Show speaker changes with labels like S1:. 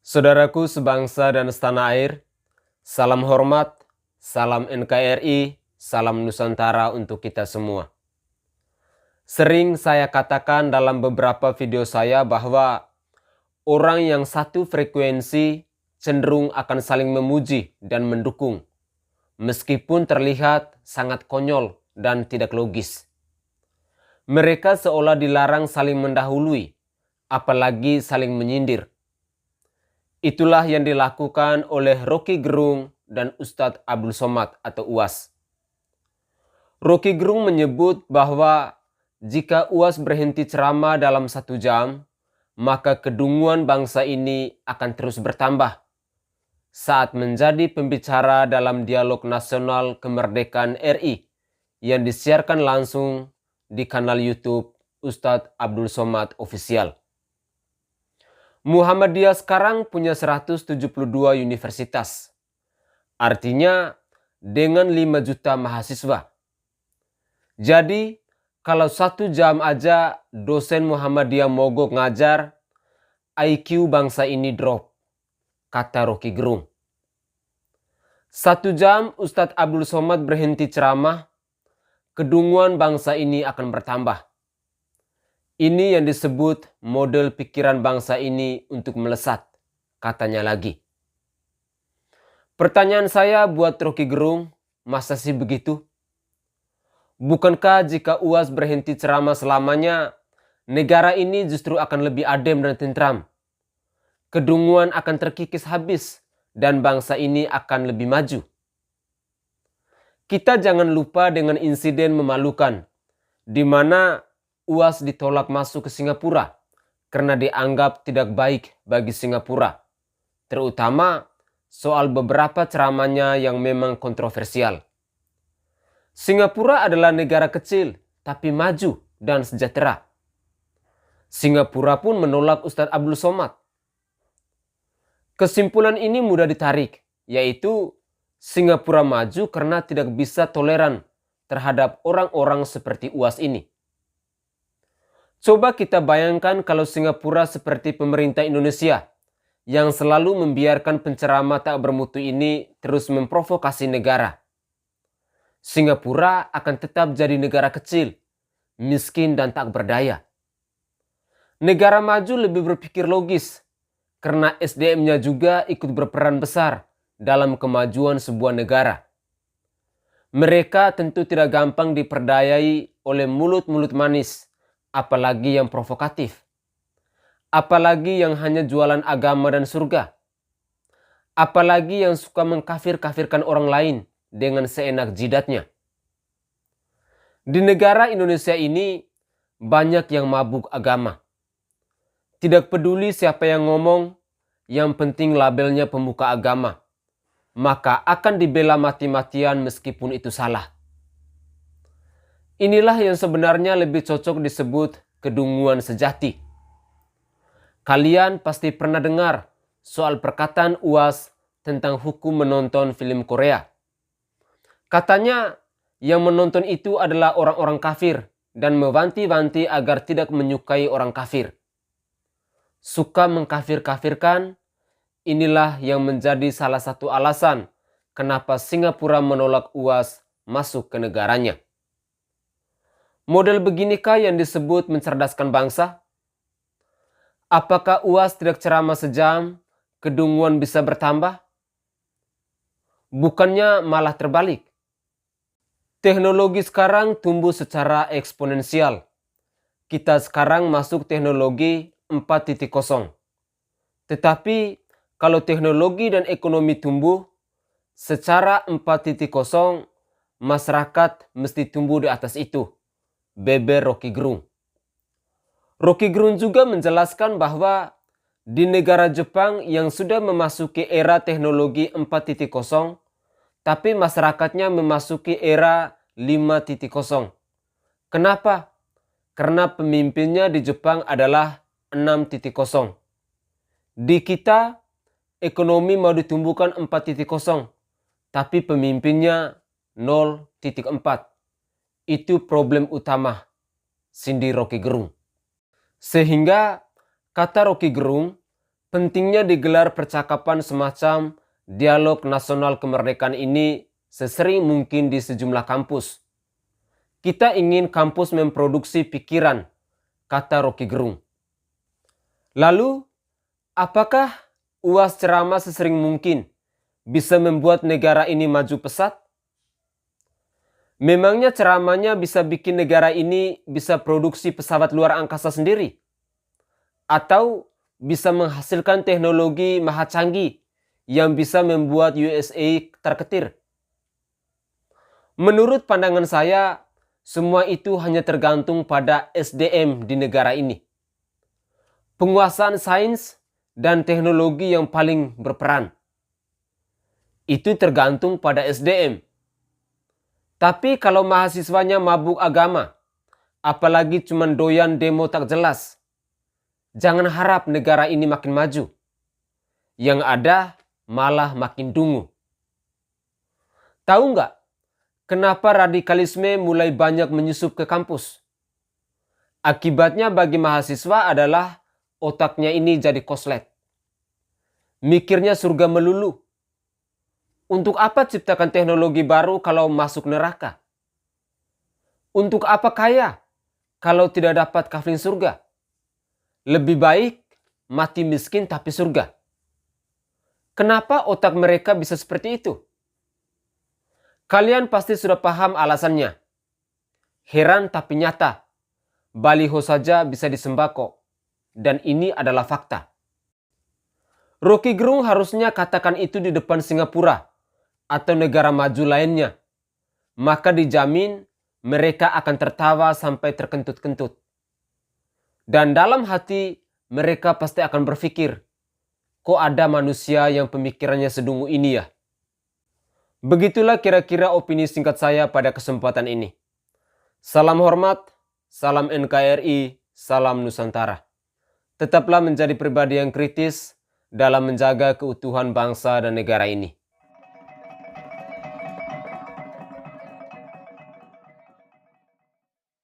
S1: Saudaraku sebangsa dan setanah air, salam hormat, salam NKRI, salam Nusantara untuk kita semua. Sering saya katakan dalam beberapa video saya bahwa orang yang satu frekuensi cenderung akan saling memuji dan mendukung, meskipun terlihat sangat konyol dan tidak logis. Mereka seolah dilarang saling mendahului, apalagi saling menyindir. Itulah yang dilakukan oleh Rocky Gerung dan Ustadz Abdul Somad atau UAS. Rocky Gerung menyebut bahwa jika UAS berhenti ceramah dalam 1 jam, maka kedunguan bangsa ini akan terus bertambah saat menjadi pembicara dalam dialog nasional kemerdekaan RI yang disiarkan langsung di kanal YouTube Ustadz Abdul Somad Official. Muhammadiyah sekarang punya 172 universitas. Artinya dengan 5 juta mahasiswa. Jadi kalau 1 jam aja dosen Muhammadiyah mogok ngajar, IQ bangsa ini drop, kata Rocky Gerung. 1 jam Ustadz Abdul Somad berhenti ceramah, kedunguan bangsa ini akan bertambah. Ini yang disebut model pikiran bangsa ini untuk melesat, katanya lagi. Pertanyaan saya buat Rocky Gerung, masa sih begitu? Bukankah jika UAS berhenti ceramah selamanya, negara ini justru akan lebih adem dan tentram? Kedunguan akan terkikis habis dan bangsa ini akan lebih maju. Kita jangan lupa dengan insiden memalukan, di mana UAS ditolak masuk ke Singapura karena dianggap tidak baik bagi Singapura, terutama soal beberapa ceramahnya yang memang kontroversial. Singapura adalah negara kecil tapi maju dan sejahtera. Singapura pun menolak Ustadz Abdul Somad. Kesimpulan ini mudah ditarik, yaitu Singapura maju karena tidak bisa toleran terhadap orang-orang seperti UAS ini. Coba kita bayangkan kalau Singapura seperti pemerintah Indonesia yang selalu membiarkan penceramah tak bermutu ini terus memprovokasi negara. Singapura akan tetap jadi negara kecil, miskin dan tak berdaya. Negara maju lebih berpikir logis karena SDM-nya juga ikut berperan besar dalam kemajuan sebuah negara. Mereka tentu tidak gampang diperdayai oleh mulut-mulut manis, apalagi yang provokatif. Apalagi yang hanya jualan agama dan surga. Apalagi yang suka mengkafir-kafirkan orang lain dengan seenak jidatnya. Di negara Indonesia ini banyak yang mabuk agama. Tidak peduli siapa yang ngomong, yang penting labelnya pemuka agama. Maka akan dibela mati-matian meskipun itu salah. Inilah yang sebenarnya lebih cocok disebut kedunguan sejati. Kalian pasti pernah dengar soal perkataan UAS tentang hukum menonton film Korea. Katanya yang menonton itu adalah orang-orang kafir dan mewanti-wanti agar tidak menyukai orang kafir. Suka mengkafir-kafirkan, inilah yang menjadi salah satu alasan kenapa Singapura menolak UAS masuk ke negaranya. Model beginikah yang disebut mencerdaskan bangsa? Apakah UAS tidak ceramah sejam, kedunguan bisa bertambah? Bukannya malah terbalik. Teknologi sekarang tumbuh secara eksponensial. Kita sekarang masuk teknologi 4.0. Tetapi kalau teknologi dan ekonomi tumbuh secara 4.0, masyarakat mesti tumbuh di atas itu. Beber Rocky Gerung. Rocky Gerung juga menjelaskan bahwa di negara Jepang yang sudah memasuki era teknologi 4.0, tapi masyarakatnya memasuki era 5.0. Kenapa? Karena pemimpinnya di Jepang adalah 6.0. Di kita, ekonomi mau ditumbuhkan 4.0, tapi pemimpinnya 0.4. Itu problem utama, sindir Rocky Gerung. Sehingga, kata Rocky Gerung, Pentingnya digelar percakapan semacam dialog nasional kemerdekaan ini sesering mungkin di sejumlah kampus. Kita ingin kampus memproduksi pikiran, kata Rocky Gerung. Lalu, apakah UAS ceramah sesering mungkin bisa membuat negara ini maju pesat? Memangnya ceramahnya bisa bikin negara ini bisa produksi pesawat luar angkasa sendiri? Atau bisa menghasilkan teknologi maha canggih yang bisa membuat USA terketir? Menurut pandangan saya, semua itu hanya tergantung pada SDM di negara ini. Penguasaan sains dan teknologi yang paling berperan. Itu tergantung pada SDM. Tapi kalau mahasiswanya mabuk agama, apalagi cuma doyan demo tak jelas, jangan harap negara ini makin maju. Yang ada malah makin dungu. Tahu nggak kenapa radikalisme mulai banyak menyusup ke kampus? Akibatnya bagi mahasiswa adalah otaknya ini jadi koslet. Mikirnya surga melulu. Untuk apa ciptakan teknologi baru kalau masuk neraka? Untuk apa kaya kalau tidak dapat kafling surga? Lebih baik mati miskin tapi surga. Kenapa otak mereka bisa seperti itu? Kalian pasti sudah paham alasannya. Heran tapi nyata. Baliho saja bisa disembako. Dan ini adalah fakta. Rocky Gerung harusnya katakan itu di depan Singapura atau negara maju lainnya. Maka dijamin mereka akan tertawa sampai terkentut-kentut. Dan dalam hati mereka pasti akan berpikir, kok ada manusia yang pemikirannya sedungu ini ya? Begitulah kira-kira opini singkat saya pada kesempatan ini. Salam hormat, salam NKRI, salam Nusantara. Tetaplah menjadi pribadi yang kritis dalam menjaga keutuhan bangsa dan negara ini.